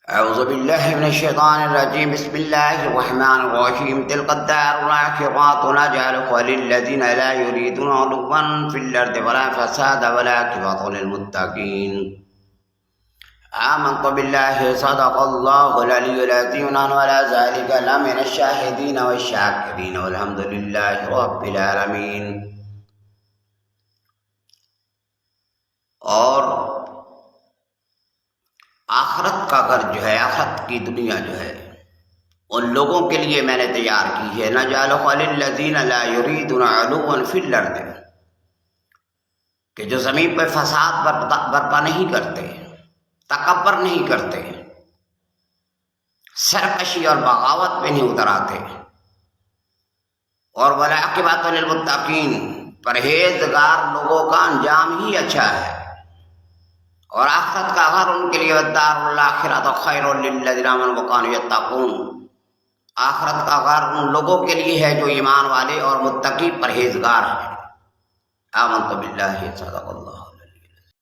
أعوذ بالله من الشيطان الرجيم. بسم الله الرحمن الرحيم. تلك الدار الآخرة نجعلها للذين لا يريدون علوا في الأرض ولا فسادا والعاقبة للمتقين. آمنت بالله صدق الله العلي العظيم ولا ذلك لمن الشاهدين والشاكرين والحمد لله رب العالمين. اور آخرت کا گھر جو ہے، آخرت کی دنیا جو ہے، ان لوگوں کے لیے میں نے تیار کی ہے. نجعلها للذین لا یریدون علوا فی الارض، کہ جو زمین پہ فساد برپا نہیں کرتے، تکبر نہیں کرتے، سرکشی اور بغاوت پہ نہیں اتر آتے، اور والعاقبۃ للمتقین، پرہیزگار لوگوں کا انجام ہی اچھا ہے. اور آخرت کا گھر ان کے لیے والدار الآخرۃ خیر للذین آمنوا وکانوا یتقون، آخرت کا گھر ان لوگوں کے لیے ہے جو ایمان والے اور متقی پرہیزگار ہیں. آمنت باللہ صدق اللہ.